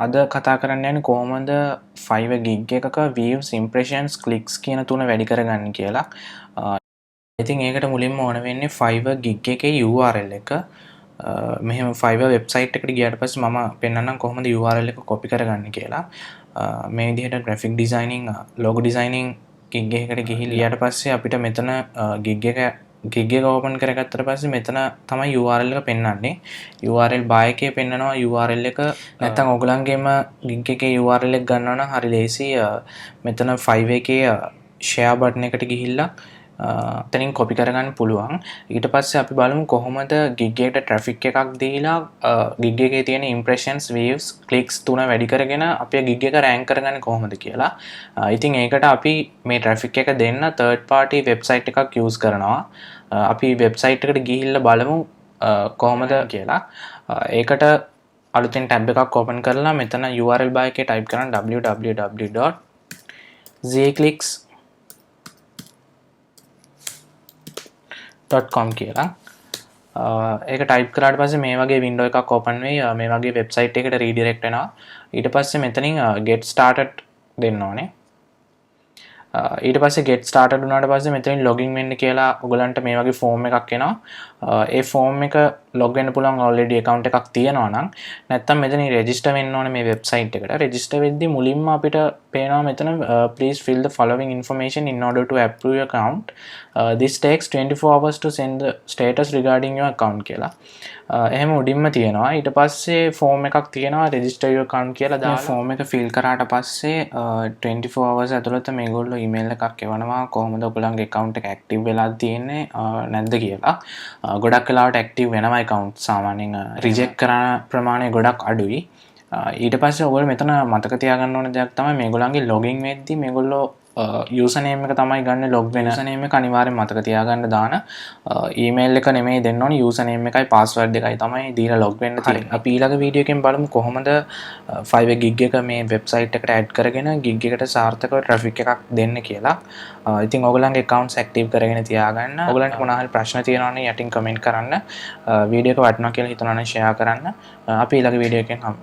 අද කතා කරන්න යන්නේ කොහොමද Fiverr Gig එකක views impressions clicks කියන තුන වැඩි කරගන්නේ කියලා. ඉතින් ඒකට මුලින්ම ඕන වෙන්නේ Fiverr Gig එකේ URL එක. මෙහෙම Fiverr website එකට ගියාට පස්සේ මම පෙන්නන්නම් කොහොමද URL එක copy කරගන්නේ කියලා. මේ විදිහට graphic designing, logo designing gig එකකට ගිහිල්ලා ඊට පස්සේ අපිට මෙතන gig එක open කරගත්තට පස්සේ මෙතන තමයි URL එක පෙන්වන්නේ. URL buy එකේ පෙන්නනවා URL එක. නැත්නම් ඔයගලන්ගේම gig එකේ URL එක ගන්නවා නම් හරි ලේසි. මෙතන Fiverr එකේ share button එකට ගිහිල්ලා තනින් කොපි කරගන්න පුළුවන්. ඊට පස්සේ අපි බලමු කොහොමද gig එකට traffic එකක් දීලා gig එකේ තියෙන impressions, views, clicks තුන වැඩි කරගෙන අපේ gig එක rank කරගන්නේ කොහොමද කියලා. ඉතින් ඒකට අපි මේ traffic එක දෙන්න third party website එකක් use කරනවා. අපි website එකට ගිහිල්ලා බලමු කොහොමද කියලා. ඒකට අලුතෙන් tab එකක් open කරලා මෙතන URL bar එකේ type කරන්න www.zclicks.com කියලා. ඒක type කරාට පස්සේ මේ වගේ window එකක් open වෙයි. මේ වගේ website එකකට redirect වෙනවා. ඊට පස්සේ මෙතනින් get started දෙන්න ඕනේ. ඊට පස්සේ get started වුණාට පස්සේ මෙතනින් login වෙන්න කියලා ඔයගලන්ට මේ වගේ form එකක් එනවා. ඒ form එක log වෙන්න පුළුවන් already account එකක් තියෙනවා නම්. නැත්නම් මෙතනින් register වෙන්න ඕනේ මේ website එකට. register වෙද්දී මුලින්ම අපිට පේනවා මෙතන please fill the following information in order to approve your account. This takes 24 hours to send the status regarding your account කියලා. එහෙම උඩින්ම තියෙනවා. ඊට පස්සේ form එකක් තියෙනවා register your account කියලා දාලා form එක fill කරාට පස්සේ 24 hours ඇතුළත මේගොල්ලෝ email එකක් එවනවා කොහොමද ඔයගලන්ගේ account එක active වෙලා තියෙන්නේ නැද්ද කියලා. ගොඩක් වෙලාවට active වෙනවා account සාමාන්‍යයෙන් reject කරන ප්‍රමාණය ගොඩක් අඩුයි. ඊට පස්සේ ඔයගොල්ලෝ මෙතන මතක තියාගන්න ඕන දෙයක් තමයි මේගොල්ලන්ගේ login වෙද්දී මේගොල්ලෝ username එක තමයි ගන්න log වෙන username එක අනිවාර්යෙන් මතක තියාගන්න දාන email එක නෙමෙයි දෙන්න ඕනේ username එකයි password එකයි තමයි දීලා log වෙන්න තියෙන්නේ. අපි ඊළඟ වීඩියෝ එකෙන් බලමු කොහොමද Fiverr Gig එක මේ website එකට add කරගෙන gig එකට සාර්ථකව traffic එකක් දෙන්න කියලා. ඉතින් ඔයගලන්ගේ accounts active කරගෙන තියාගන්න. ඔයගලන්ට මොනවා හරි ප්‍රශ්න තියෙනවා නම් යටින් comment කරන්න. වීඩියෝ එක වටිනවා කියලා හිතනවා නම් share කරන්න. අපි ඊළඟ වීඩියෝ එකෙන් හමු.